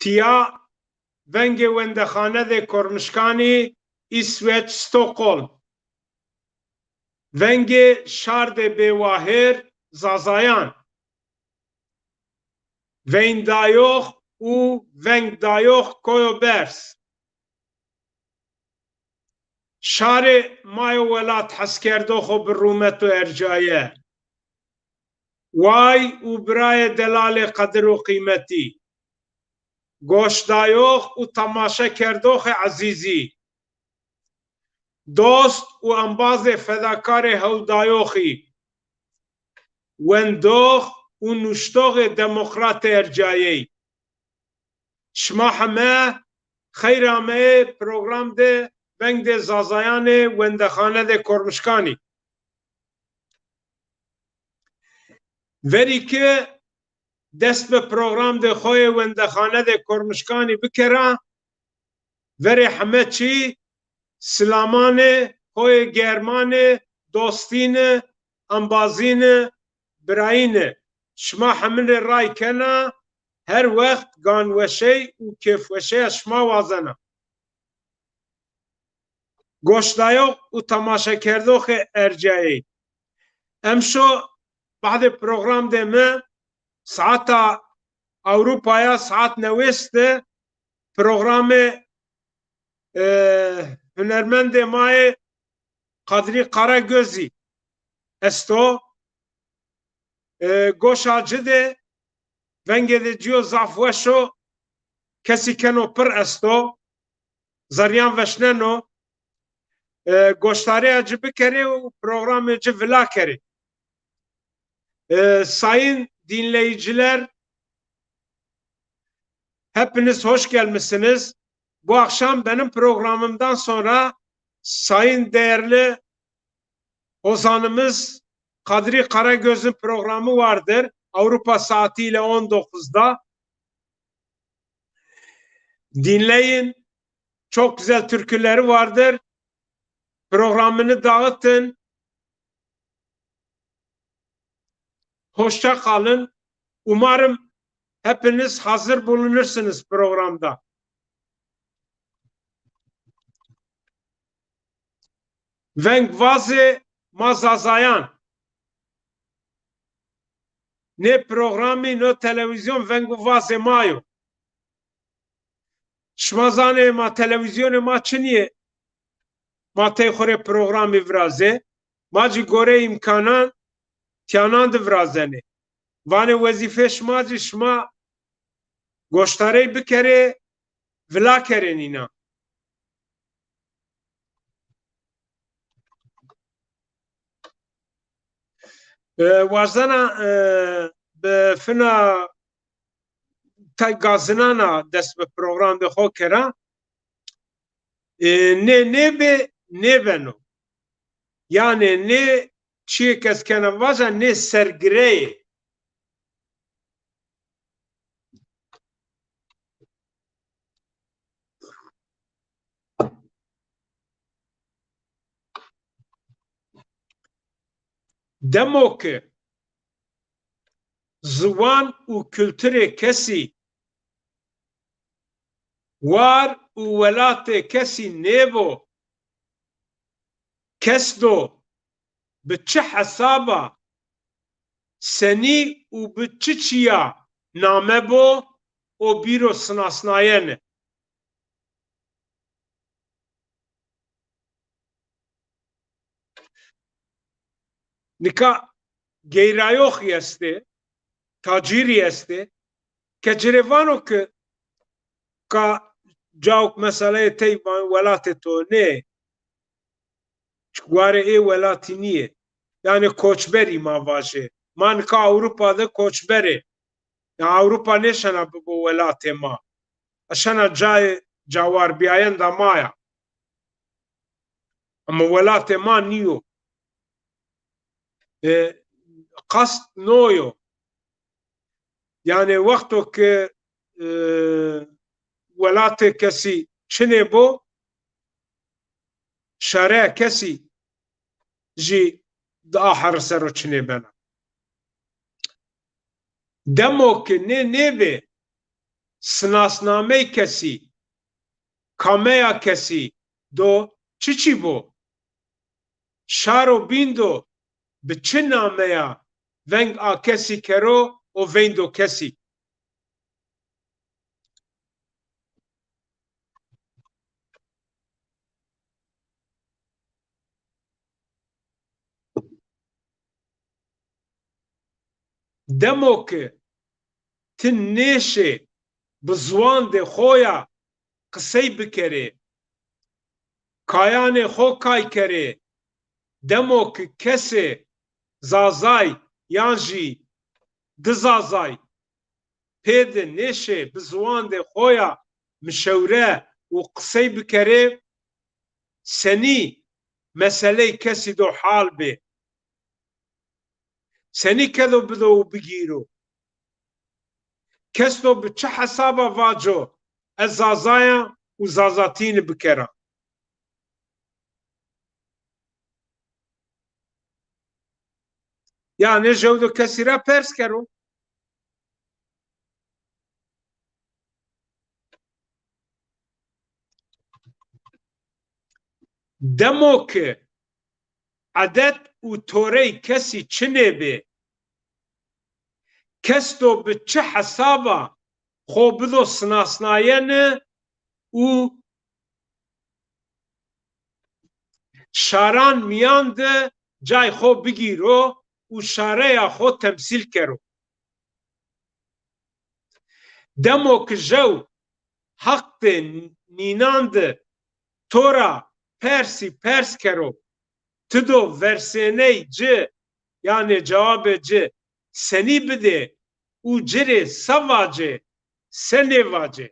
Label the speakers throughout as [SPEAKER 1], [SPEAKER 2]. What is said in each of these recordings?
[SPEAKER 1] tía venge wendexane de Kormişkani İsveç Stockholm venge şar de Bewahir Zazayan Vendayox u Vengdayox Koyobers şare mayo velat haskerdoxo birumet u ercaye vay u braye delale kadir u kıymeti گوشدایوخ و تماشا کردوخ عزیزی دوست و انباز فداکار هودایوخی وندوخ و نشتوغ دموکرات ارجایی شما همه خیرامه پروگرام ده بنگ ده زازایان وندخانه ده کرمشکانی وری که دست به پروگرام ده خوی وندخانه ده کرمشکانی بکره وری همه چی سلامان خوی گرمان دوستین انبازین براین شما همین رای کنه هر وقت گانوشه و کیفوشه شما وازنه گوشتایو و تماشا کردوخ ارجایی امشو بعد پروگرام ده من ساعت اوروپایا ساعت نوست پروگرام هنرمند مای قدری قراگözی استو گوشاجه ده ونگه ده جیو زافوشو کسی کنو پر استو زریان وشننو گوشتاری اجی بکری و پروگرام اجی ولا کری sayın dinleyiciler hepiniz hoş gelmişsiniz. Bu akşam benim programımdan sonra sayın değerli ozanımız Kadri Karagöz'ün programı vardır. Avrupa saatiyle 19'da. Dinleyin. Çok güzel türküleri vardır. Programını dağıtın. Hoşça kalın. Umarım hepiniz hazır bulunursunuz programda. Vengvazi Mazazayan ne programi ne televizyon vengvazi mayo şmazane ma televizyonu ma çiniye ma teyxore programi vraze ma ci gore imkanan tiyanan de vrazene vane vazife şma ci şma goştare bikere vla kerenina وازنا بفنا تا گازنانا دست به پروگرام ده خو کرا نه به نه بنو یعنی نه چی کس کنه واسه نه سرگره دمو که زوان و کلتور کسی وار و ولات کسی نیبو کس دو به چه حسابا سنی و به چه چیا نامه بو و بیرو سناسناینه نکا گیرایوخی استه تاجیری استه که جریوانو که جاوک مسئله تی ولات تو نه چکواره ای ولاتی نیه یعنی کوچبری ما واشه من که اوروپا ده کوچبره یا اوروپا نشنه بگو ولات ما اشنه جای جوار بیاین دا مایا اما ولات ما نیو قصد نویو یعنی وقتو که ولات کسی چنه بو شارع کسی جی دا آخر سرو چنه بنا دمو که نه به سناسنامه کسی کامیا کسی دو چی بو شارو بیندو به چه نامیا ونگ آ کسی کرو و ویندو کسی دمو که تن نیشه بزوان ده خویا قسی بکره کایان خو کای کره دمو که کسی زازای یانجی دزازای پید نیشه بزوان ده خویا مشوره و قسی بکره سنی مسئله کسی دو حال به سنی کدو بدو بگیرو کس تو به چه حسابه واجو از زازایا و زازاتین بکره yani jewdo kesî re pers kero demo ki adet û torey kesî çinê bê kes to bi çi hesaba xwe bido sinasnayene û şaran miyan de cay xwe bigîro û şareya xwe temsîl kero demo ki jew heqtê nînan de tora persî pers kero tu do versêney ci yani cewabê ci senî bide û cirê se vace se nêvace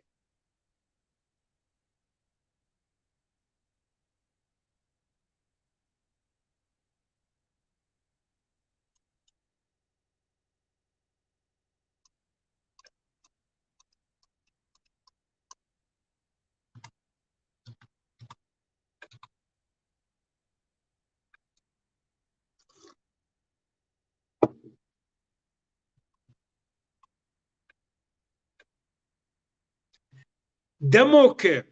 [SPEAKER 1] demo ki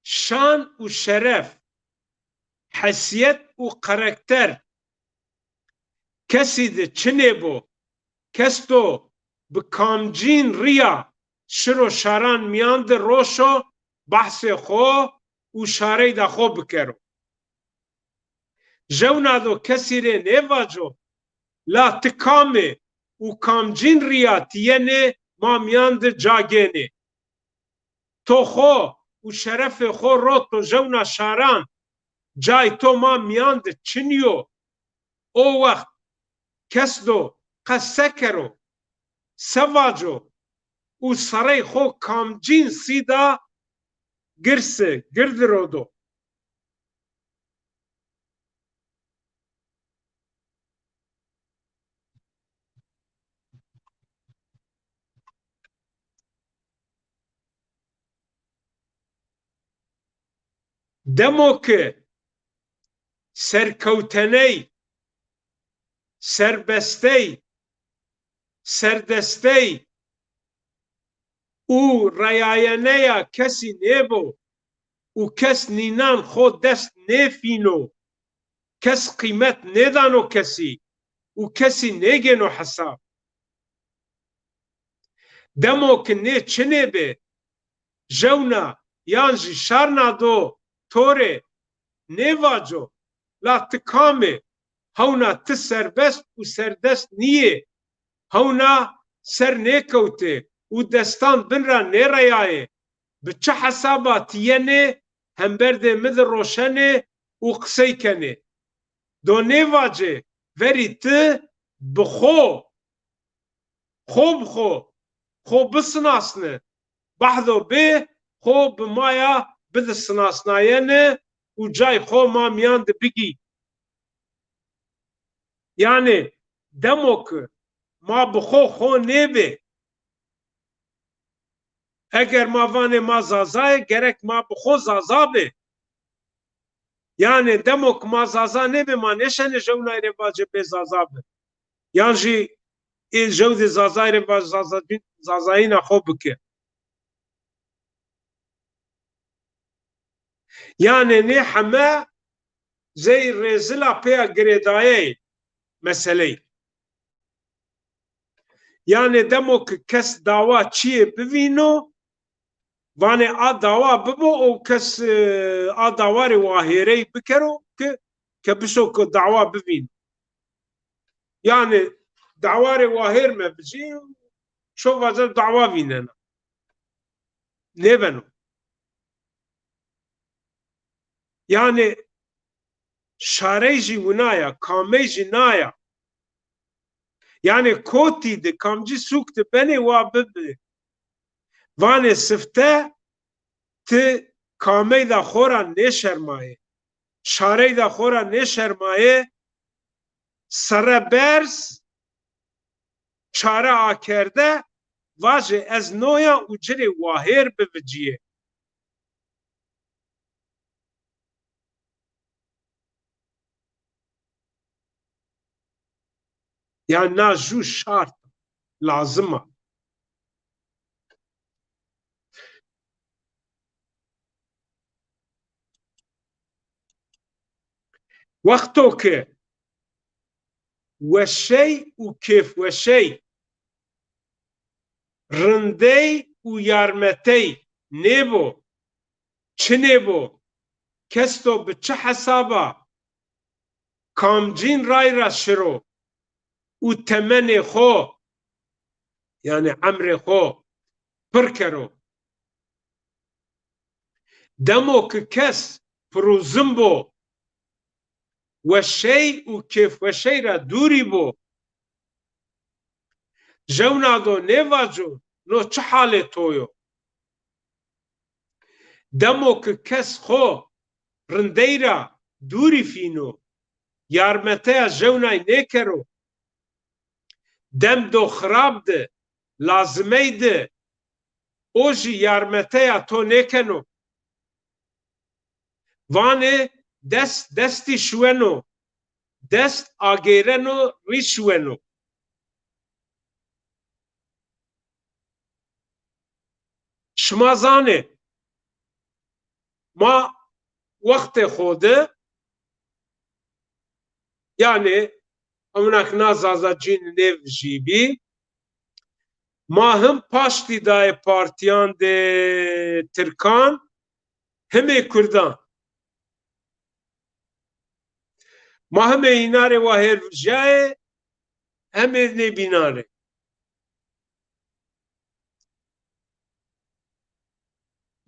[SPEAKER 1] şan û şeref hesiyet û karakter kesî di çinê bo kes to bi kamcîn rîya şir û şaran miyan de roşo behsê xwe û şarey da xwe bikero jewna do kesî rê nêvaco la ti kamê û kamcîn rîya tîyenê ma miyan de cagênê to xwe û şerefê xwe ro to jewna şaran cay to ma miyan de çiniyo o wext kes do qes se kero se vaco û serey xwe kamcîn sîda girse girdiro do demo ki serkewteney serbestey serdestey û reyayeneya kesî nêbo û kes nînan xwe dest nêfîno kes qîmet nêdano kesî û kesî nêgêno hesab demo ki nê çinê bê jewna yan jî şarna do torê nêvaco la ti kamê hewna ti serbest û serdest niyê hewna ser nêkewtê û destan binra nêreyayê bi çi hesaba tîyenê hemberdê min di roşenê û qisey kenê do nêvacê verî ti bi xwe bi xwe bisinasne behdo bê xwe bi maya bide sinasnayene û cay xwe ma miyan de bigî yani demo ki ma bi xwe nêbê eger ma vanê ma zazaye gerek ma bi xwe zaza bê yani demo ki ma zaza nêbê ma neşene jewnayê rêvace bê zaza be yan jî ای جود زازایر و زازاین خو بکه yani ne heme zey rezila pya giredaye meseleyi yani demo ki kes dava çiye bivino vane a dava bibo o kes a davarê wahêrey bikero ke bişo ku dava bivîn yani davarê wahêr me bijî şo vazer dava vînena nebeno yani şarê jî winaya kamê jî naya yani kotî di kamcî sûk di benê wa bibe vanê sifte ti kamê da xora nêşermaye şarê da xora nêşermaye serebers çare akerde vaje ez noya û cirê wahêr biviciye yani na jû şart lazım a wexto ki weşey û kêfweşey rindey û yarmetey nêbo çi nêbo kesto bi çi hesaba kamcîn ray ra şiro û temenê xo yani emrê xo pir kero demo ki kes pirûzim bo weşey û kêfweşey ra dûrî bo jewna do nêvaco no çi halê toyo demo ki kes xo rindey ra dûrî fîno yarmeteya jewnay nêkero dem do xirab di lazimey di o jî yarmeteya to nêkeno vanê destî şweno dest agêreno rî şweno şima zanê ma wextê xwe de yani eminak nazaza cîn nêv jî bî ma him paştî daye partiyan de Tirkan himê Kurdan ma himê hînarê wa hêrvijayê hemê nêbînarê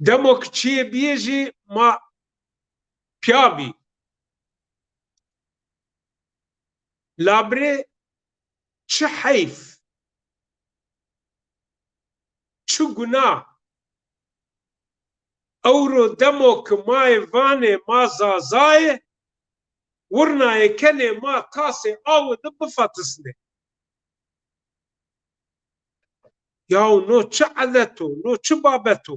[SPEAKER 1] demo ki çiyê bîyê jî ma pya bî labrê çi heyf çi gunah ewro demo ki mayê vanê ma zazayê wirnayê kenê ma tasê awê di bifatisne yaw no çi eleto no çi babeto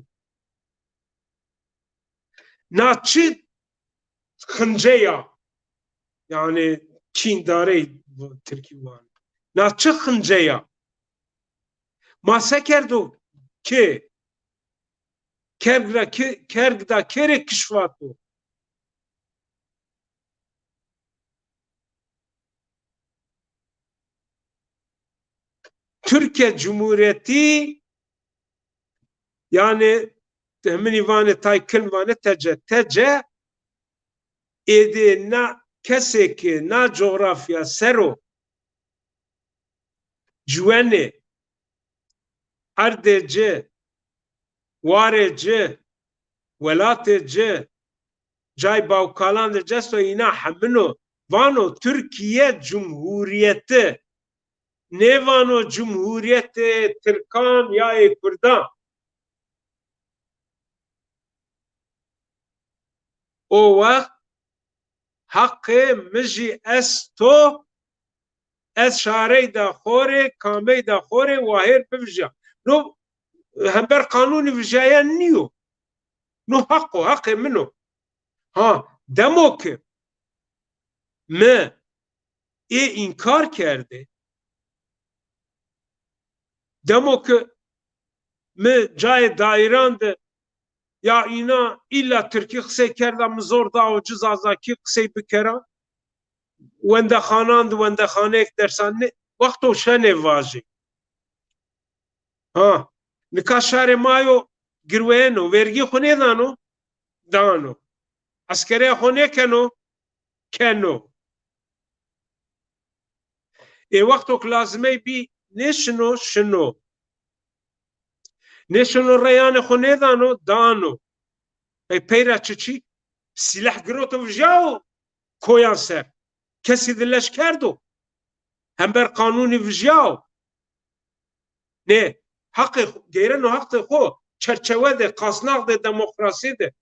[SPEAKER 1] na çi xinceya yani kîndarê Tirkî wan na çi xinceya ma se kerdo kê kerg da kerê kişvato Türkiye Cumhuriyeti yani hemînî vanê tay kin vanê tece êdî na kesekê na coğrafya sero ciwenê erdê ci warê ci welatê ci cay bawkalan de cesto îna hemino vano Türkiye Cumhuriyeti nêvano Cumhuriyetê Tirkan ya Kurdan o wext heqê min jî ez to ez şarê da xorê kamê da xorê wahêr bivija no hember qanûnî vijaya niyo no heqo heqê min o ha demo ki me ê înkar kerde Demo ki mi cay dairan de ya ina illa Türkiye kısa kerda mı zor da o cizazaki kısa bikera wende xanan wende xanek dersan ne vakit o şene vajı. Ha nika şare mayo girweno vergi xune dano dano askere xune keno keno وقت که لازمه بی نشنو شنو نشنو ریان خونه دانو دانو پیرا چی سلاح گروتو وجاو کویان سر کسی دلش کردو هم بر قانونی وجاو نه حق گیرن و حق خو چرچوه ده قاسناق ده دموکراسی ده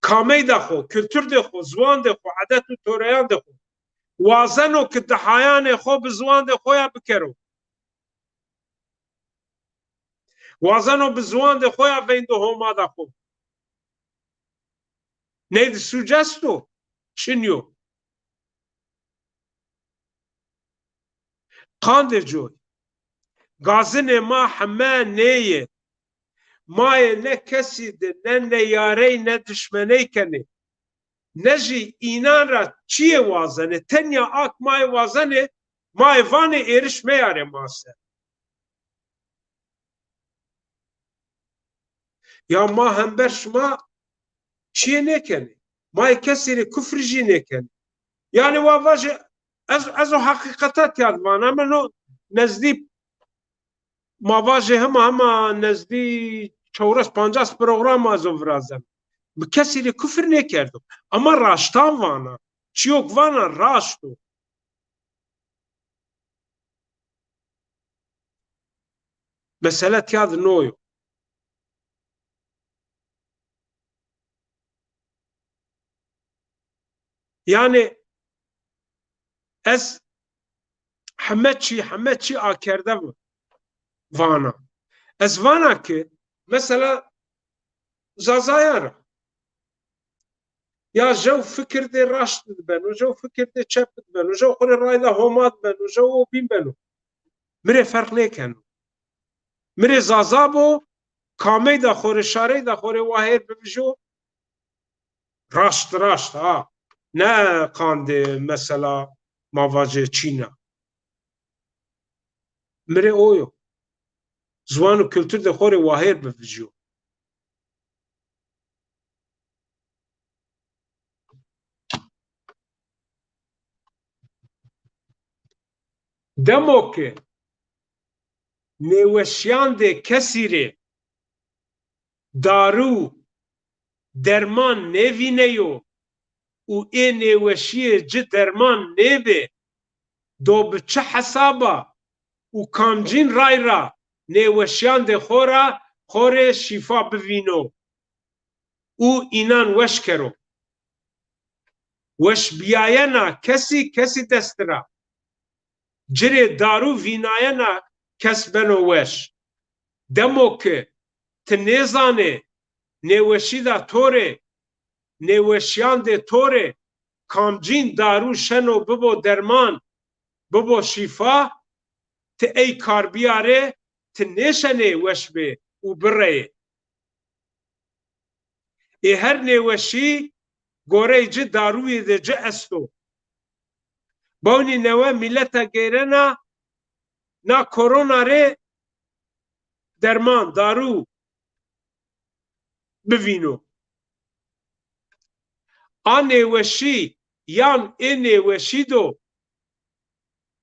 [SPEAKER 1] کامی ده خو کلتور ده خو زوان ده خو عادت و توریان ده خو وازنو که دحایان خو بزوان ده خویا بکرو وازنو بزوان ده خویا بیندو هما ده خو نید سوجستو چنیو قاندر جوی گازن ما همه نیه مای نه کسی ده نه نیاره نه دشمنی کنه نجی اینان را چیه وازنه تنیا آک مای وازنه مای وان ایرش میاره ماسه یا ما هم بر شما چیه نکنه مای کسی ری کفر جی نکنه یعنی واواجه از حقیقتات یاد وانه منو نزدی مواجه همه نزدی چورس پانجاس پروگرام از ورازم به کسی ری کفر نکردم اما راشتان وانه چیوک وانه راشتو مسئله یاد نویو yani ez همه چی آکرده بود وانا ez vana ki mesela zazayar ya jev fikir de raşt beno jev fikir de çep beno jev xore rayda homat beno jev o bin beno mire fark leken mire zazabo kame da xore şare da xore wahid bibjo raşt ha ne kande mesela mavaje Çin'a mire oyo زوان و کلتور ده خوره واهر بفجو دمو که نیوشیان ده کسی ره دارو درمان نوینه یو و این نیوشیه جه درمان نوه دو بچه حسابا و کامجین رای را نیوشیان ده خوره شفا بوینو و اینان وش کرو وش بیاینا کسی دسترا جره دارو ویناینا کس بنو وش دمو که تنیزانه نیوشی دا توره نیوشیان ده توره کامجین دارو شنو ببو درمان ببو شفا ته ای کار بیاره تنیشنه وش به و بره ای هر نیوشی گوره جه داروی ده جه استو باونی نوه ملتا گیرنا نا کرونا ره درمان دارو بوینو آن نیوشی یان این نیوشی دو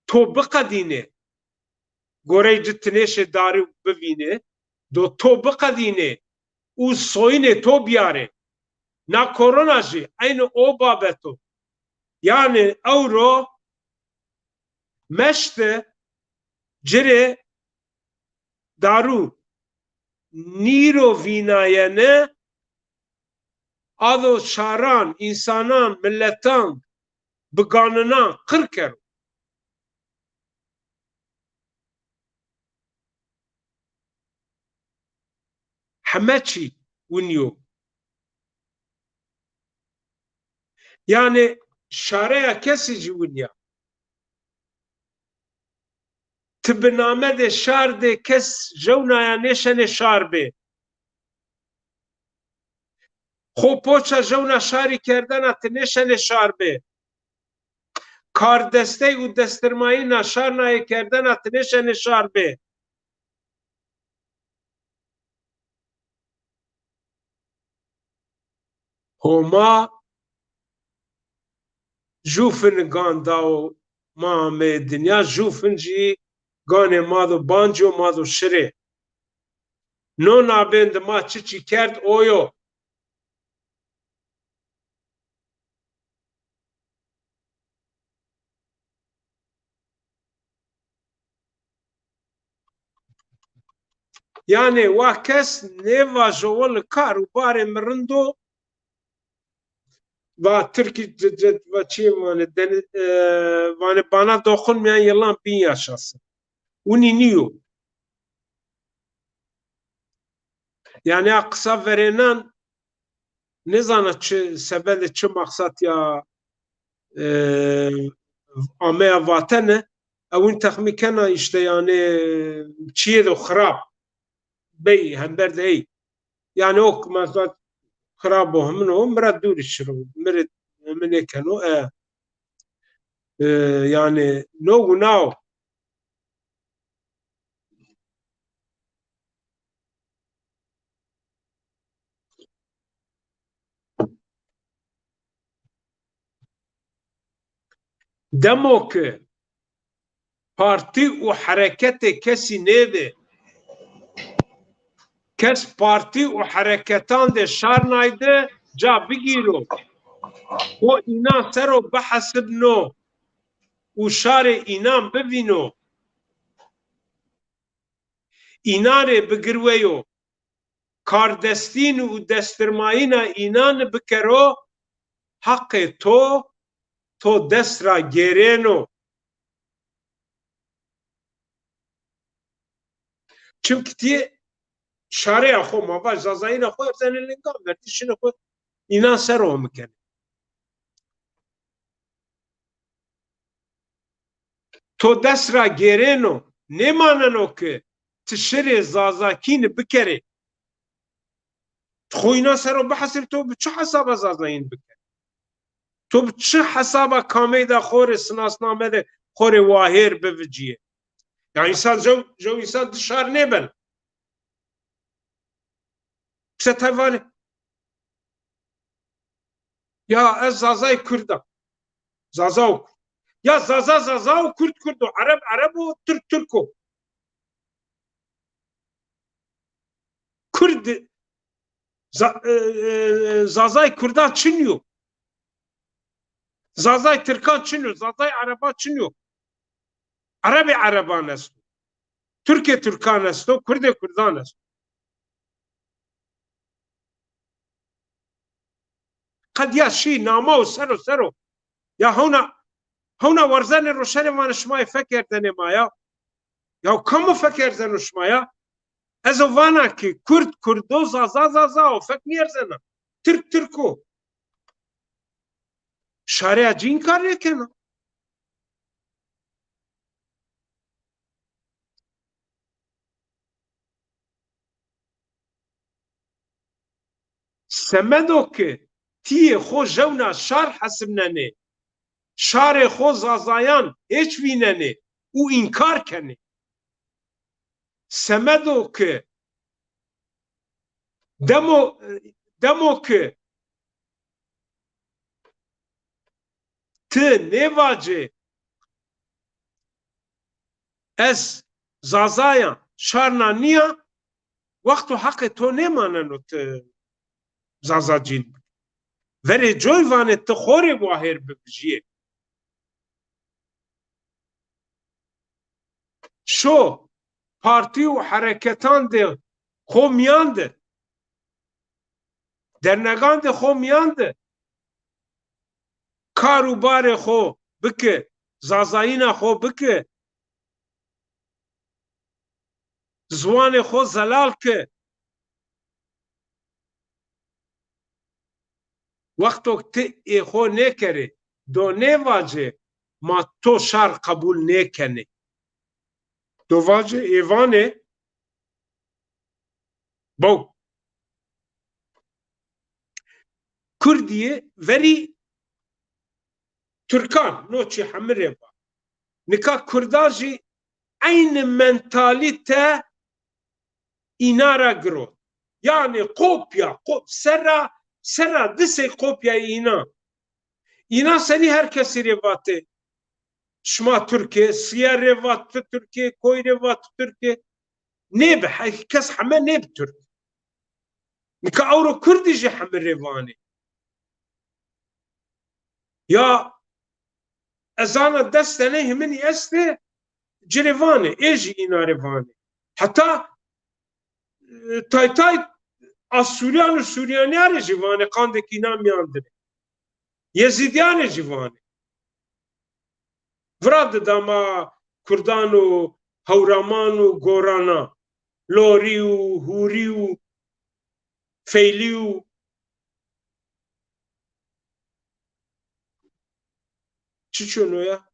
[SPEAKER 1] تو بقدینه گوره جتنش دارو بوینه دو تو بقدینه او سوینه تو بیاره نا کرونا جی این او بابتو yani euro meşte cire daru niro vinayene ado şaran insanan milletan beganına kırker hemeçi uniyo yani şaraya kesici unya تبنامه ده شار ده کس جونایا نشن شار به خو پوچا جونا شاری کردن ات نشن شار به کار دسته و دسترمایی نشار نای کردن ات نشن شار به هما جوفن گانداو ما می دنیا جوفن جی گانه مادو بانجو مادو شره نو نابند ما چی کرد اویو yani wa kes neva jowol kar u bare mrindo va Türkiye ve çiğmane vane bana dokunmayan yılan bin yaşasın. Uniniyor. Yani kısa verilen ne zana sebede çi maksat ya amaya vatene evin tekmikena işte yani çiğe de xrab bey hember de ey yani ok mazat xrab o hemen o mrad duri şiro mrad menekeno yani no gunav demo ki parti û hereketê kesî nêve kes parti û hereketan de şar nayde ca bigîro û înan sero bihesibno û şarê înan bivîno înanê bigirweyo kardestîn û destirmayîna înan bikero heqê to dest ra gerêno çimkî tî şarêya xwe mava zazayîna xwe erzene lingan bertî şîna xwe înan sero mikene to dest ra gerêno nêmaneno ki ti şirê zazakînê bikere xwe înan sero bihesib to bi çi hesaba zazayîn bikere to bi çi hesaba kamê de xorê sinasname de xorê wahêr biviciye ya însan jew însan dişar nêbin pise tevanê ya ez zazayê Kurd im zaza û Kurd ya zaza û Kurd Kurd û Ereb û Türk o Kurd zazayê Kurdan çin yo zazayê Türkan çin yo zazayê Ereba çin yo Erebê Ereban est Türkê Türkan est o Kurdê Kurdan est qed ya şî nama û sero ya hewna werzenê roşerê wan şmayê fekerdenê maya ya kamu fekerzen û şmaya ez û vana ki Kurd o zaza o fek nêrzena Türk o şareya cîn kar yekena semedo ki tiyê xwe jewna şar hesibnenê şarê xwe zazayan hêç vînenê û înkar kenê semedo ki demo ki ti nêvacê ez zazayan şarna niya wextu heqê to nêmaneno ti zaza cîn verê coy vanê ti xorê wahêr bibijiyê şo partî û hereketan de xwe miyan de dernegan de xwe miyan de kar û barê xwe bike zazayîna xwe bike ziwanê xwe zelal ke wextok ti ê xwe nêkerê do nêvacê ma to şar qebûl nêkenê Dovacı evane bu Kurdiye veri Türkan noçi hamire ba. Nika Kurdaji aynı mentalite inara gro. Yani kopya, sera dise kopya ina. İna seni herkesi revatı. Şma Türkiye, siya revatı Türkiye, koy revatı Türkiye. Ne be, herkes hame ne be Türk. Nika Avro Kurdici hame revani. Ya ezana destene hemini este cerevane, eji ina revani. Hatta tay Süryani jivane kandeki namyandire. Yezidiyane jivane. Vrad dama Kurdanu, Hawramanu, Gorana, Loriu, Huriu, Feyliu. Çiçonu ya?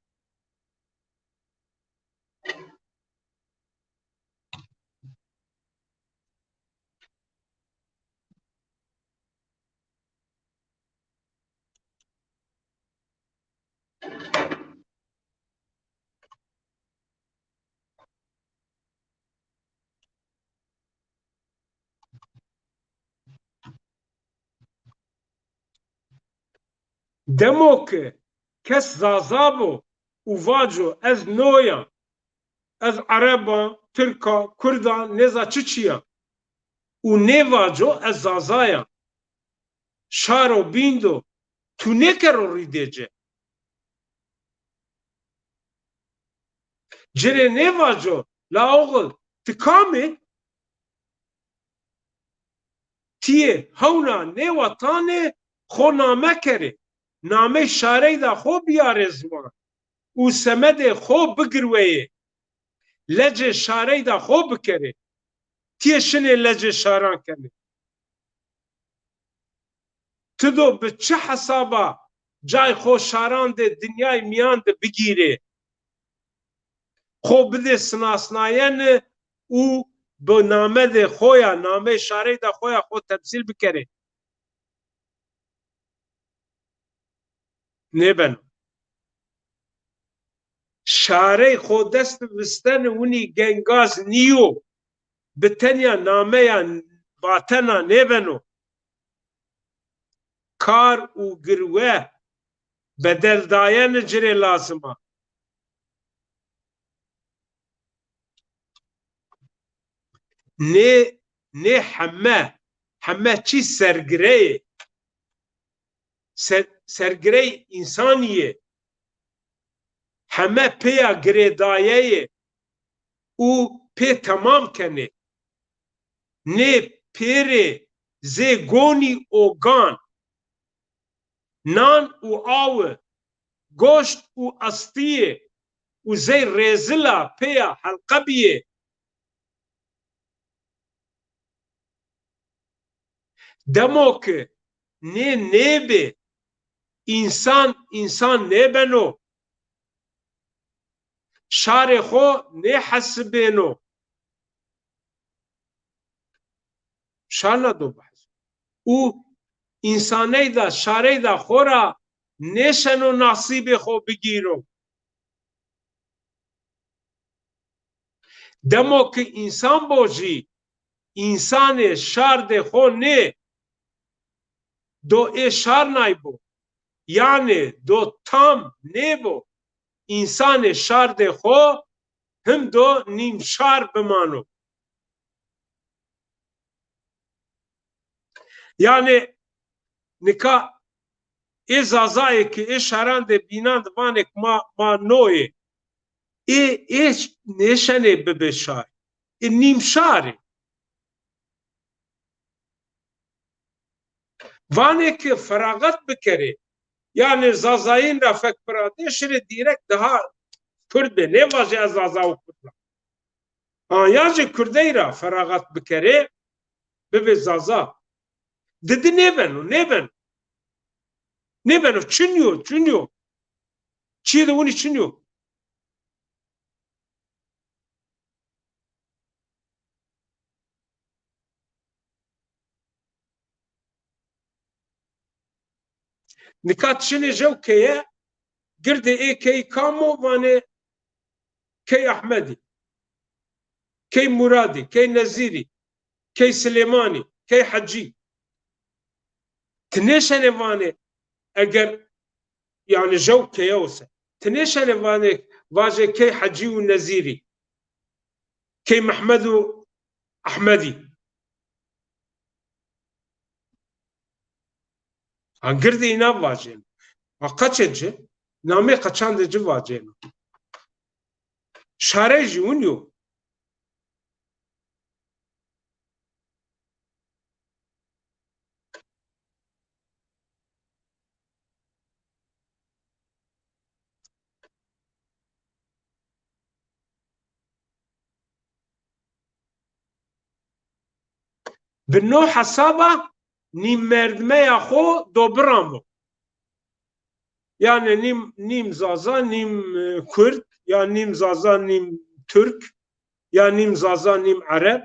[SPEAKER 1] Demo ki kes zazabo uvaco ez noya ez Araba, Türka, Kurda neza çiçiya u nevaco ez zazaya şaro bindo tu ne kero ridece cere nevaco la oğul tıkame tiye havna nevatane xo name kere name şarey da xo biyare zman u semede xo bigirweye lece şarey da xo bikere tiye şine lece şaran kene تدو به چه حسابا جای خو شاران ده دنیای میان ده بگیره خو بده سناسناین او به نامه ده خویا نامه شاره ده خویا خو تمثیل بکره نبن شاره خو دست بستن ونی گنگاز نیو به تنیا نامه یا باتنا نبنو کار او گروه بدل داین جره لازمه نه همه چی سرگره سرگره انسانیه همه پیا گریدایه او پی تمام کنه نه پیره زی گونی اوگان نان او آوه گوشت او استیه او زی ریزلا پیا حلقبیه دمو که نه به انسان نه بنو شار خو نه حسبینو شار ندو بحث او انسانی دا شاری دا خورا نشنو نصیب خو بگیرو دمو که انسان بوجی انسان شار ده خو نه دو ای شار نای بو یعنی دو تام نه بو انسان شار ده خو هم دو نیم شار بمانو یعنی نکا ای زازایی که ای شاران ده بیناند وانک ما نوی ای نشنه ببشار ای نیم شاره وانه که فراغت بکره yani zazayın da fekbirade şire direkt daha Kürde ne vajı az zaza o Kürtla. Yacı Kürdeyra feragat bikere bebe zaza. Dedi ne ben? Ne ben? Çinyo. Çiğ de onu çinyo. نکاتشنی جو که گرد ای کی کامو وانه کی احمدی کی مرادی کی نزیری کی سلیمانی کی حجی تنشن وانه اگر يعني جو كيوسه تنشن وانه واجه كي حجي ونزيري كي محمد احمدي هنگردي انا واجه قچج نامي قچان دج واجه شارع جونيو بنو حسابه نیم مردمه خو دوبرامو yani nim zaza nim Kürt ya nim zaza nim Türk ya nim zaza nim Arap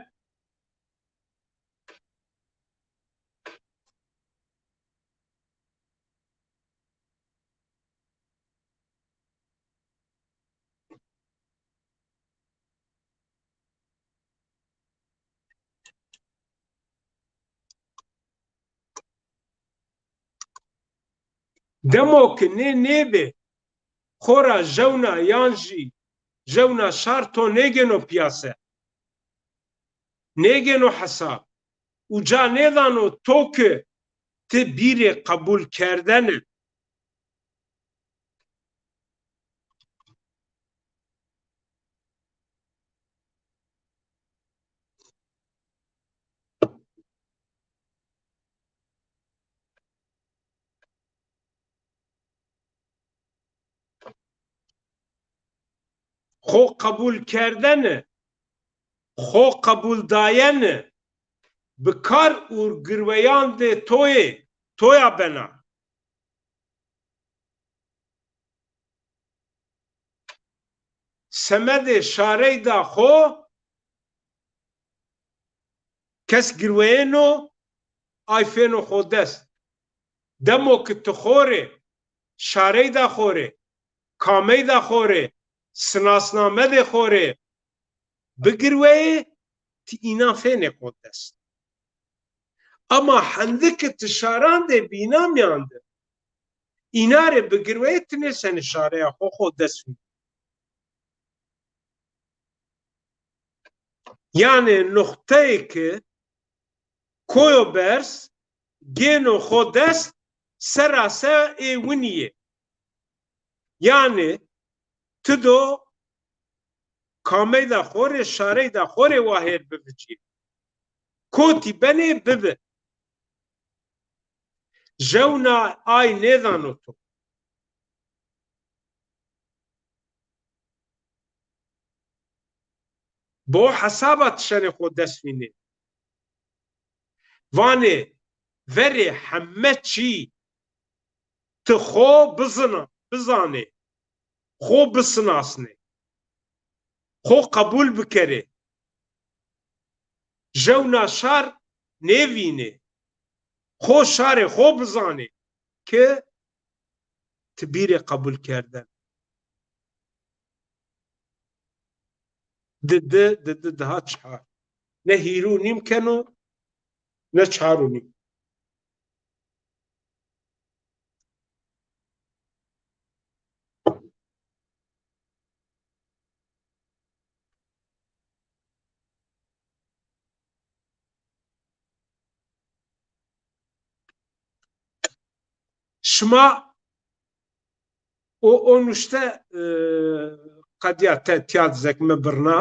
[SPEAKER 1] demo ki nebe خورا جونا یانجی جونا شارتو نگنو پیاسه نگنو حساب و جا ندانو تو که تی بیر قبول کردنه خو قبول کردنه خو قبول داینه بکار اور گرویان ده تویا بنا سمد شاره دا خو کس گروینو آیفینو خودست دمو که تخوره شاره دا خوره کامه دا خوره سناسنامه دا خوره بگروه تی اینا فینه خودست اما هندک تشاران ده بینا میانده اینا ره بگروه تنه سن شاره خودست yani noktayı ki koyo bers geno xodes serase evuniye yani tudo kame da xore şare da xore vahir bibici koti bene bibi jevna ay nedanotu bo hasabat şere xodes vini vane veri hemmeçi تخو بزانه خو بسناسنه خو قبول بکره جونا شار نوینه خو شار خو بزانه که تبیر قبول کردن ده چهار نه هیرو نیم کنو نه چهارو نیم شما o nuşte قدیا تیاد زکمه برنا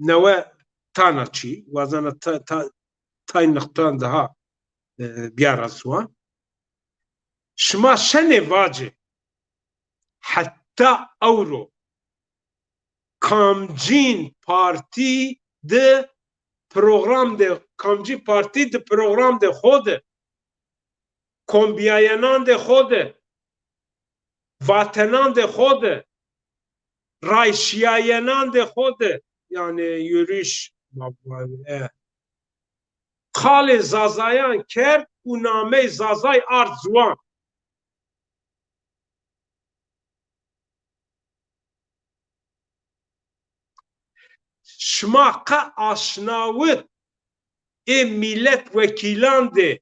[SPEAKER 1] نوه تانا چی وازانا تای نقطان daha بیارزوا شما شنه واجه حتی اورو کامجین پارتی ده program de kamcı parti de program de xode kombiyayanan de xode vatenan de xode rayşiyayanan de xode yani yürüyüş kale zazayan ker û namey zazay ard ziwan. Şima qe aşinawit ê milletvekîlan de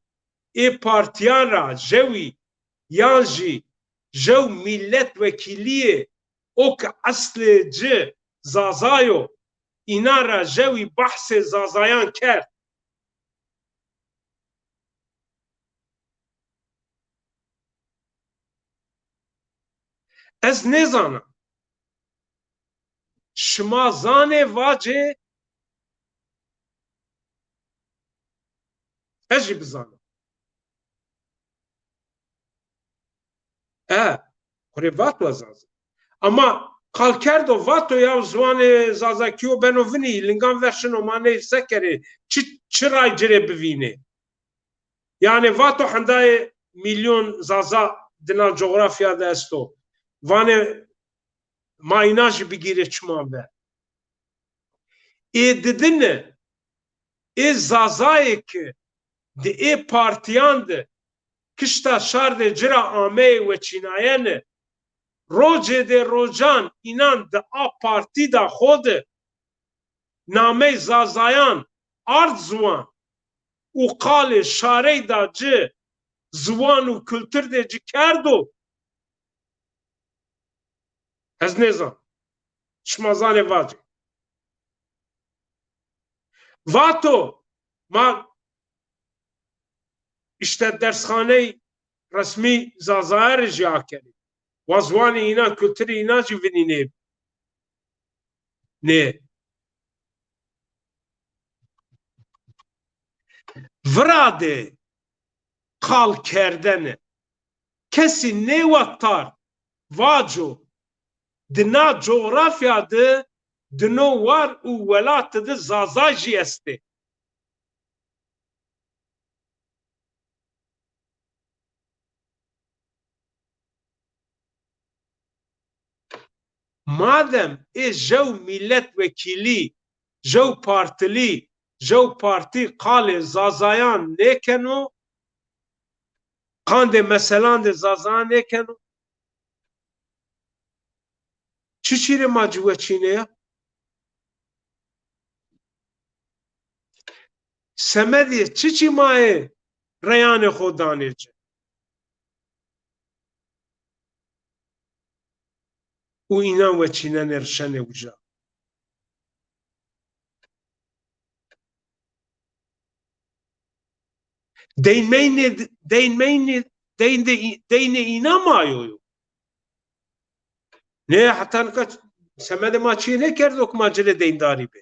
[SPEAKER 1] ê partiyan ra jewî yan jî jew milletvekîliyê o ki eslê ci zazayo înan ra jewî behsê zazayan ker. Ez nêzanim. Şima zanê vacê ez jî bizanim. Kurê vat we zaza. Ama kalkerdo vato ya zwanê zazakî o beno vinî lingan verşino manê sekerê çi ray cirê bivînê. Yani vato hendayê milyon zaza dina coğrafya de est o. Vanê mayîna jî bigîre çima ve. Ê didine ê zazayê ki di ê partiyan de kişta şar de cira ameyê weçînayene rojê de rojan înan di a partî da xwe de namey zazayan ard ziwan û qalê şarey da ci ziwan û kultur de ci kerdo ez nêzanım. Şima zanê vacê. Vato ma işte dersxaney resmî zazaya re jî akerê. Wa ziwanê înan kulturê înan jî vinî nê. Vira de qal kerdene kesî nêwetar vaco di na coğrafya de di no war û welatê de zaza jî est ê. Madem ê jew milletvekîlî jew partilî jew partî qalê zazayan nêkeno qandê meselan de zazayan nêkeno çi çîrê ma ci weçîne ya? Semedê çi çîmayê reyanê xwe danê ci? û înan weçînenê rişenê wija. Deynê înan mayo yo. Nê heta nika semedê ma çiyê nekerdo ku ma cilê deyndarî bê.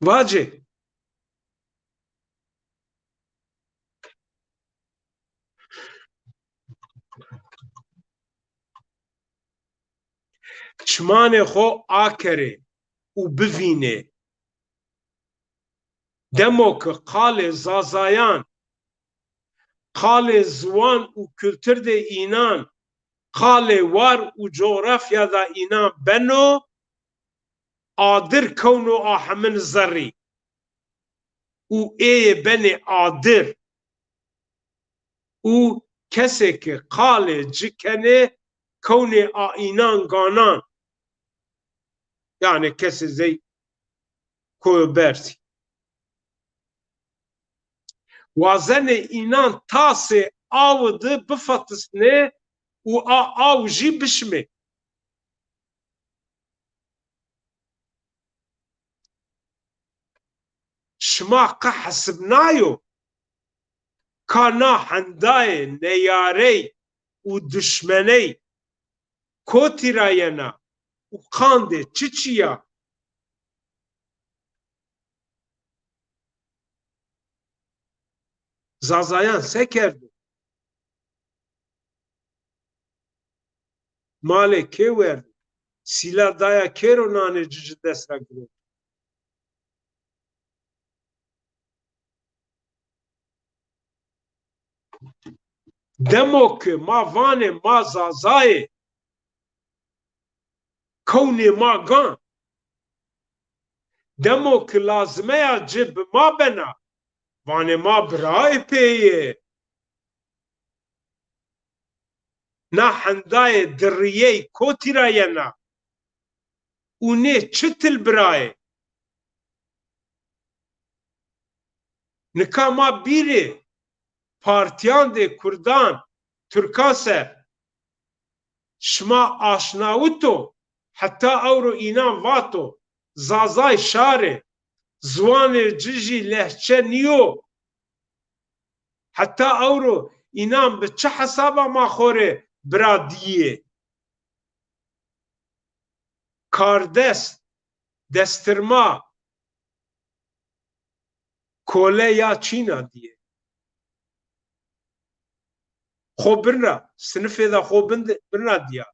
[SPEAKER 1] Vacê. Çimanê xwe akerê û bivînê demo ki qalê zazayan qalê ziwan û kultur de înan qalê war û coğrafya da înan beno adir kewno a hemin zerrî û êyê benê adir û kesekê qalê cikenê kewnê a înan ganan yani kesê zey koybersî wazenê înan tasê aw di bifatisne û a aw jî bişme. Şima qe hesib nayo ka na hendayê neyarey û duşmeney kotîrayena û qandê çi çiya zazayan sekerdi. Malê kê werdi? Sîla daya kêro nanê ci dest re girêt? Demo ki ma vanê ma zazayê kewnê ma gan دمو که لازمه یا جب ما بنا وانه ما برای پیه نا حندای دریه کوتی را ینا اونه چتل برای نکا ما بیره پارتیان ده کردان ترکاسه شما آشناوتو حتی اورو اینان واتو زازای شاره زوان جیجی لحچه نیو حتی اورو اینان به چه حسابا ما خوره برادیه کاردست دسترما کوله یا چینا دیه خو برنا سنفه دا خو برنا دیا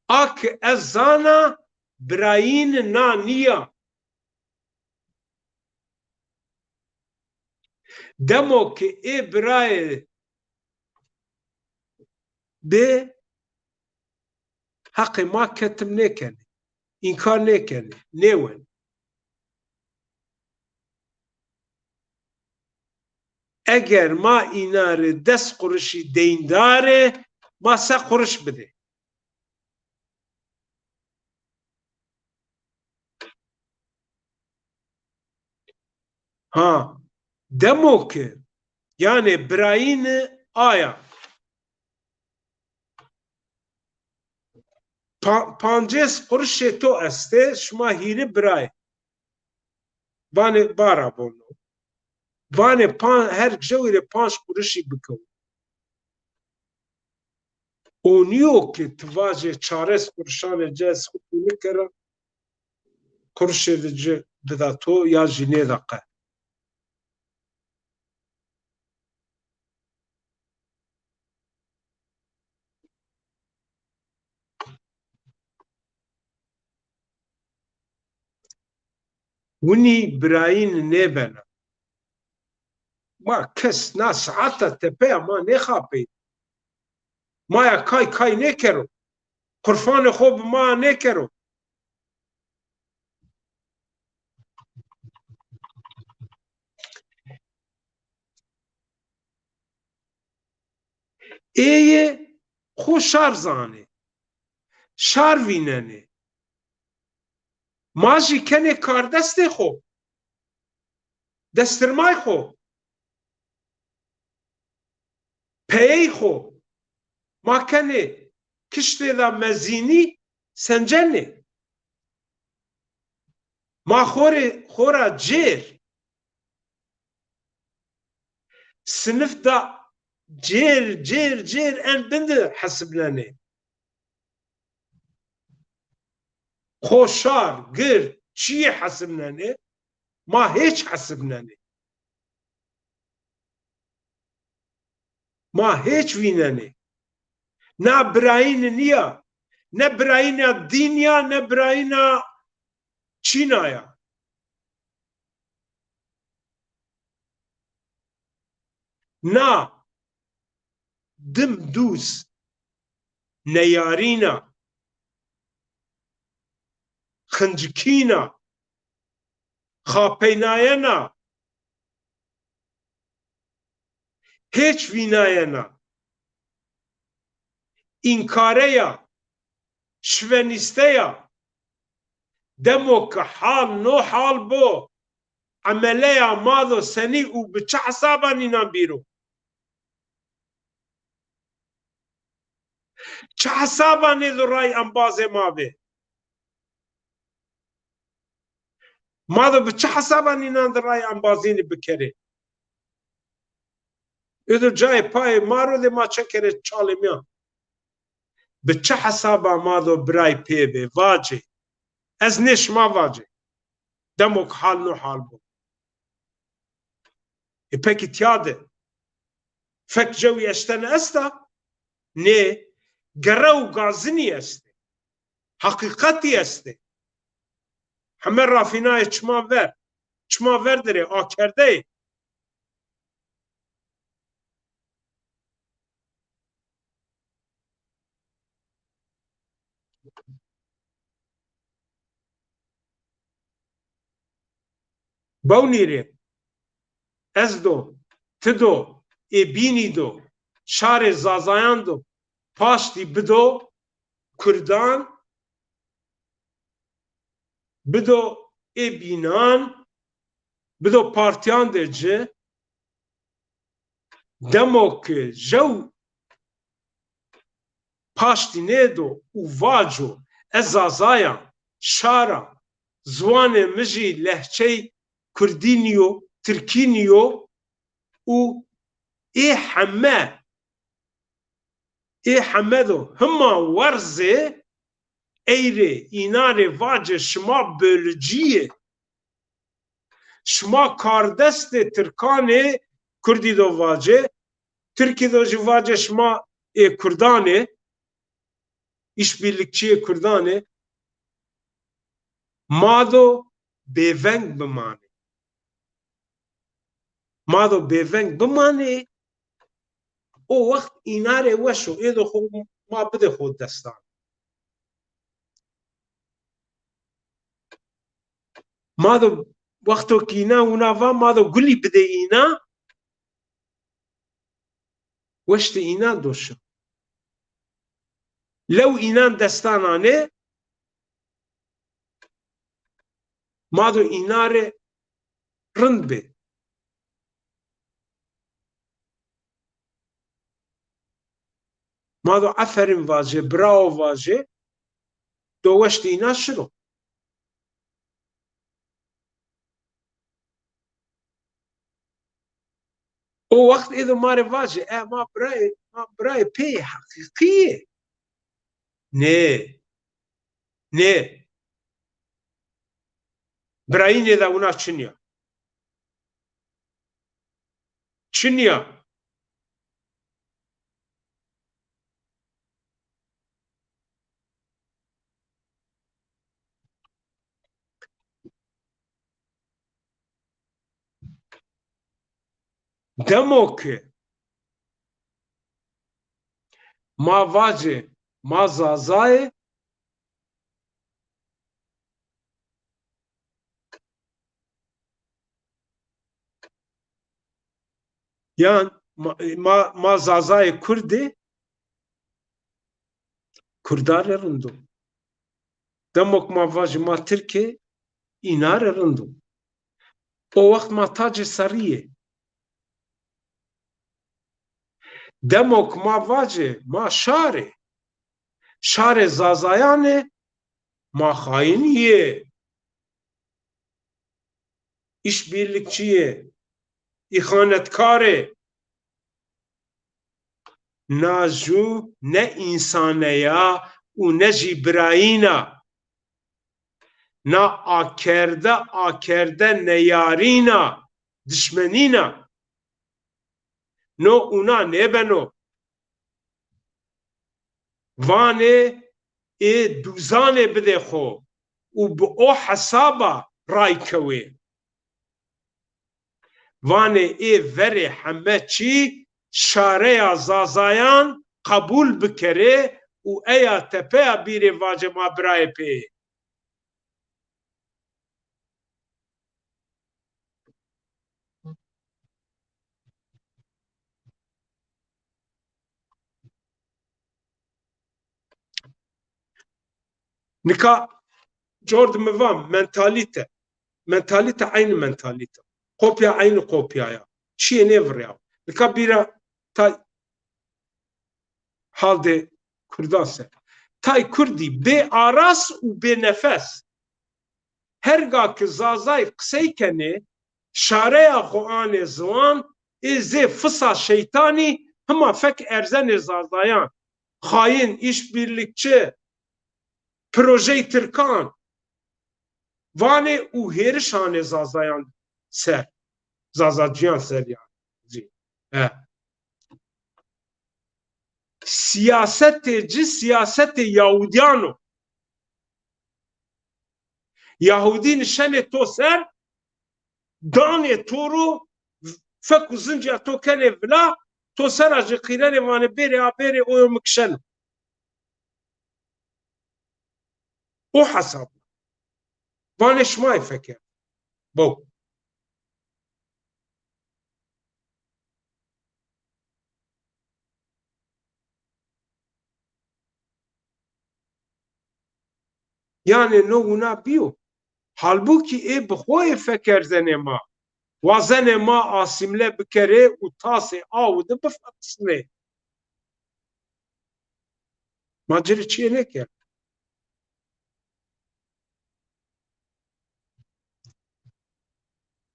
[SPEAKER 1] آک از زانا براین نا نیا دمو که ای برای به حق ما کتم نکنه این کار نکنه نیون اگر ما اینا رو دست قرشی دین داره ما سه قرش بده ها دمو که یعنی براین آیا پانجس قرش تو استه شما هیره برای وانه بارا بونو وانه هر جوی پانش قرشی بکن اونیو که تواجه چارس قرشان جز خود نکره قرش ددا تو یا جنه دقه ونی براین نبنا ما کس نا ساعتا تپه ما نخواهی ما یا کای نکرو قرفان خوب ما نکرو ایه خو شار زانه شار ویننه ماجی کنه کار دست خو دسترمای خو پی خو ما کنه کشته دا مزینی سنجنه ما خورا جیر سنف دا جیر ان بنده حسب لنه خوشار گر چی حسب لنه ما هیچ حسب لنه ما هیچ ویننه نه براین نیا نه براین دینیا نه براین چینایا نه دم دوس نیارینا خنجکینا خاپیناینا هیچ ویناینا این کاره یا شونیسته یا دمو که حال نو حال بو عمله یا مادو سنی او به چه حسابا نینا بیرو چه حسابا نیدو رای انباز ما به مادو به چه حسابا نینا در رای انبازینی بکره ایدو جای پای مارو ده ما چکره چاله میان به چه حسابا مادو برای پی به واجه از نشما واجه دمو که حال نو حال بو پکی تیاده فک جوی اشتن استا نه گره و گازنی استه حقیقتی استه همه رافینای چما ور داره آکرده بونیره از دو تدو ای بینی دو شار زازایان دو پاشتی بدو کردان بدو ای بینان بدو پارتیان درجه دموک جو پاشتی نیدو و واجو از زازایان شارا زوان مجی لهچه کردینیو ترکینیو و ای همه دو هما ورزه ایره ایناره واجه شما بلجیه شما کاردست ترکانه کردی دو واجه ترکی دو واجه شما کردانه işbirlikçi Kurdane mado beveng bimane mado beveng bimane o vakt inare weşo edo xo ma bide xo destan mado vakto kina una va mado guli bide ina weşte ina doşu lew inan destanane mado inare rind be mado aferin vaje bravo vaje do weşte ina şiro o vakt edo mare vaje ma braye pe hakikiye ne Brayine da una Çinya demok ma vaje ma zazaye yan ma zazaye Kurdi Kurdar rındu demok ma vaje ma Türkiye inar rındu o vakt ma tacı sariye demok ma vaje ma şare zazayane ma hainiye işbirlikçiye ihanetkare ناجو نه انسانیا و نه جبرائینا نه آکرده نیارینا دشمنینا نو اونا نبنو وانه ای دوزانه بده خو و به او حسابا رای کوی وانه ای وره همه چی شاره زازایان قبول بکره و ایا تپه بیر واجه ما برای پی نکا جورد موام منتالیته aynı mentalite kopya aynı kopyaya çiğ ne vrya neka bira ta halde kurdanse tay kurdi be aras u be nefes herga ki zazay kseykeni şareya xuane zwan eze fısa şeytani hema fek erzen zazayan hain işbirlikçi proje Türkan vane u herişane zazayan ser zazaciyan ser yani siyasete Yahudiyano Yahudin şene to ser dane toru feku zinca to kene vla to ser ajı qirane vane beri oyo mükşen o hasab vane şmay feker bu yani no biyo. Halbuki bixwe fekerzene ma. Wazene ma asimle bikere u tase aw de bifatsne. Maciri çiye ne ker?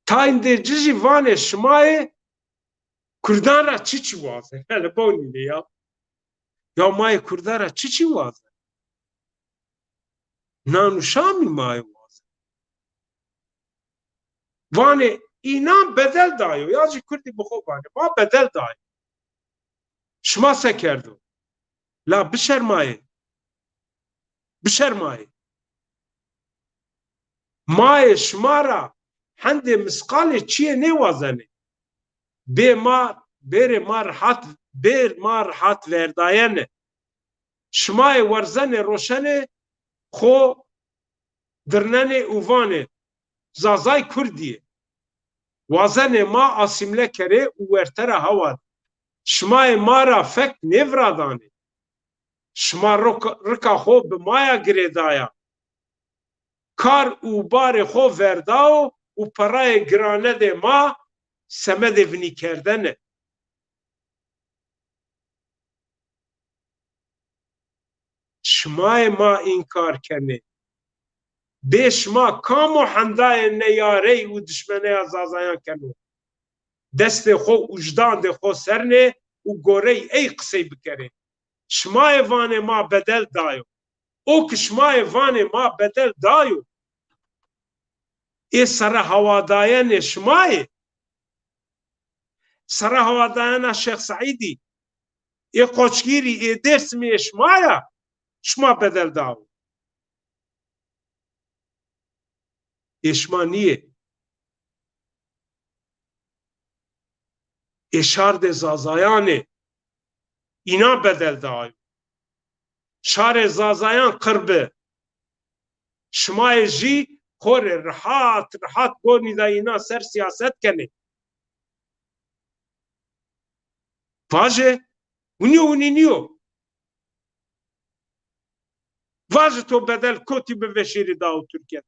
[SPEAKER 1] Tayinde cici vane şmaye Kurdan ra çi waze. Hele boni ya. Ya maye Kurdan ra çi waze. Nanu şami maye waze. Vane inan bedel dayo. Yazı Kurdi bixo vane. Ma bedel dayo. Şma sekerdu. La bişermaye. Bişermaye. Maye şmara hende miskale çiye ne wazene. Bere ma rahat verdayene. Şmaye warzene roşene xo dirnene uvane. Zazay Kurdiye. Wazene ma asimle kere û wertera hewa. Şmayê ma ra fek nevradane. Şma rika xwe bi maya girêdaya. Kar û barê xwe verdao û perayê girane de ma semedê vinîkerdene. Şmayê ma înkar kene. Bê şma kam û hendayên neyareyî û dişmeneya zazayan keno. Destê xwe û jidandê xwe sernê û gorey ey qisey bikere. Şmayê vanê ma bedel dayo. O ki şmayê vanê ma bedel dayo. Sera hewadayene şmayê. Sera hewadayena Şeyh Saîdî. Qoçgîrî Dêrsimê şmaya şma bedel dayo. Şma niye? Şardê zazayanê îna bedel dayo. Şarê zazayan qirbe. Şmayê jî xorê rihat gonî da îna ser siyaset kene. Vaje hûnî niyo. Vaje to bedel kotî bi veşîrî da Türkiye.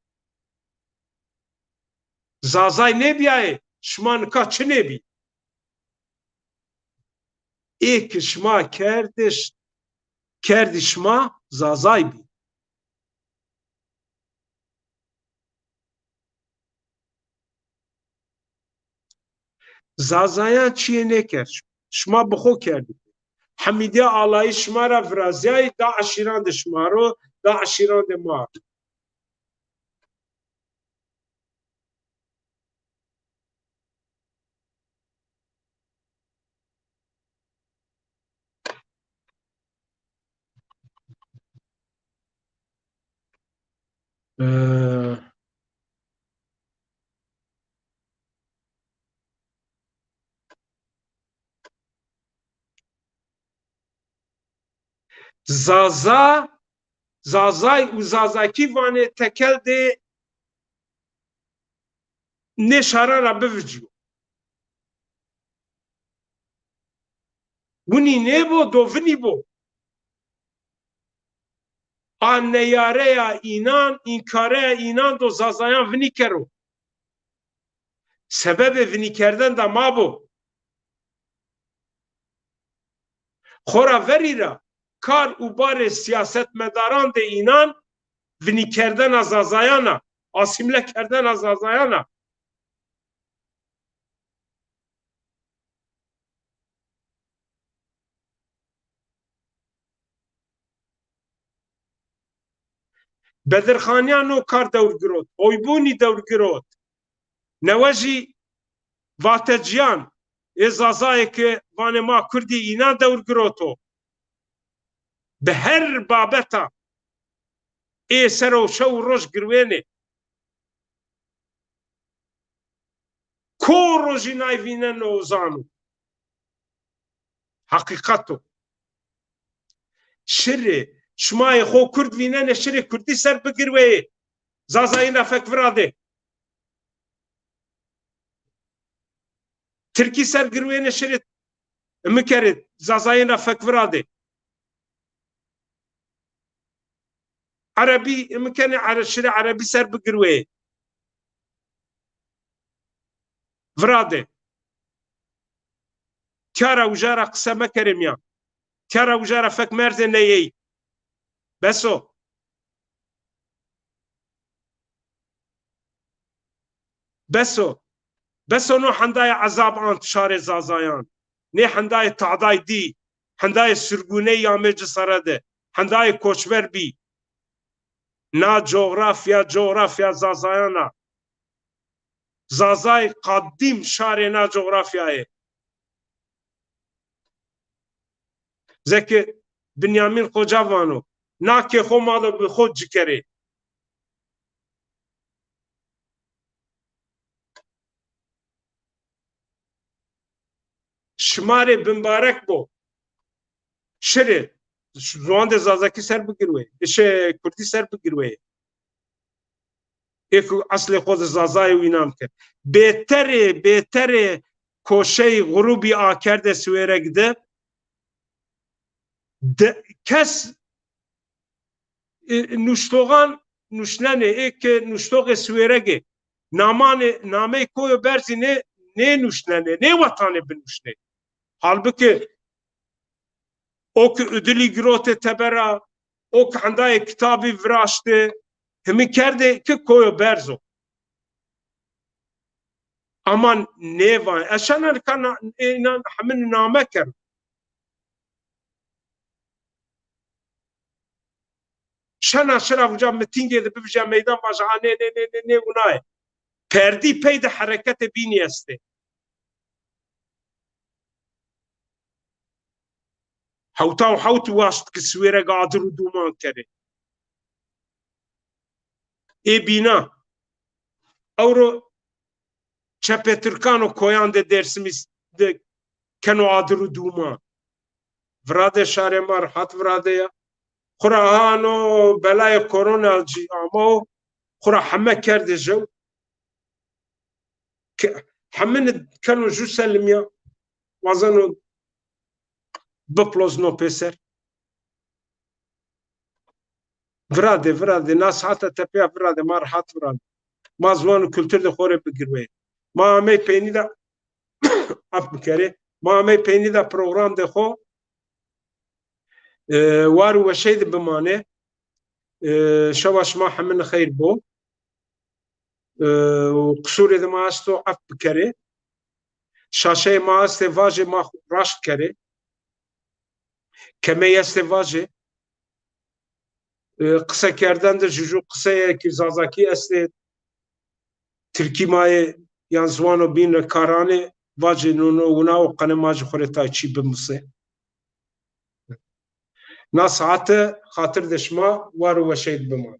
[SPEAKER 1] Zazay nebiyaye şma nika çi nebî? Ki şma kerdi şma zazay bî. Zazayan çiye neker? Şma bixo kerdi. Hemîdiye alayî şma ra viraziyayê da eşîran de şma ro da eşîran de ma. Zazay û zazakî vanê tekel de nê şaran ra biviciyo. Hûnî nêbo dovinî bo. A neyareya înan, înkareya înan do zazayan vinî kero. Sebebê vinîkerden da mabo. Xora verî ra kar û barê siyasetmedaran de înan vinîkerdena zazayana, asimle kerdena zazayana. Bedirxaniyan o kar dewrgirot, oybûnî dewrgirot. Newejî vateciyan zazayeke vanê ma Kurdî înan dewrgiroto. Bi her babeta sero şew û roj girwênê. Ko rojî nayvîne nozanû. Haqiqat o. Şirê şmayê xwe Kurd vînene şirê Kurdî ser bigirweyê. Zazayîna fekvira de. Tirkî ser girwêne şirê mikerê zazayîna fekvira de. عربي ممكن على الشرع عربي سر بقروي فرادة كارا وجارة قسمة كريميا كارا وجارة فك مرزن نيي بسو نو حنداي عذاب انتشار زازايان ني حنداي تعداي دي حنداي سرگوني يامي جسرده حنداي كوچبر بي نا جغرافيا زازايانا زازاي قديم شاري نا جغرافيا زكي بنيامين قجاوانو ناكي خو مالو بخود جكري شماري بمبارك بو شري زوان de zazaki ser bigirwe işe kurdi ser bigirwe ek asli xod zazay winam ke betere koşey grubi akerde süvere gide kes nuştogan nuşnane ek nuştoge süverege name koyu berzi ne nuşnane ne vatanı binuşne halbuki ok ödülü girote tebera ok handaya kitabı vraştı hemi kerde ki koyu berzo aman ne var eşanar kana inan hamin name ker şana şırav mitinge de bibja meydan baş ne unay perdi peyde harekete biniyeste حوتا و حوت واشت که سویره قادر و دومان کرده ای بینا او رو چپه ترکان و کویان ده درسمیز ده کنو قادر و دومان وراده شاره مار حت وراده یا خورا هانو بلای کرونا جی آمو خورا همه کرده جو همه کنو جو سلمیا وزنو بپلوز نو پسر وراده ناس حتی تپیا وراده مار حت وراده ما زوانو کلتر ده خوره بگیروه ما همه پینی ده اف بکره ما همه پینی ده پروگرام ده خو وارو وشید بمانه شواش ما همین خیر بو و قصور ده ما استو اف بکره شاشه ما است واجه ما راشت کره کمی است واجه قصه کردن ده جوجو قصه که زازاکی است ترکی مای یان زوانو بین کارانه واجه نونو ونا و قنه ماج خوره تا چی بمسه ناس عاته خاطر دشما وارو وشید بمان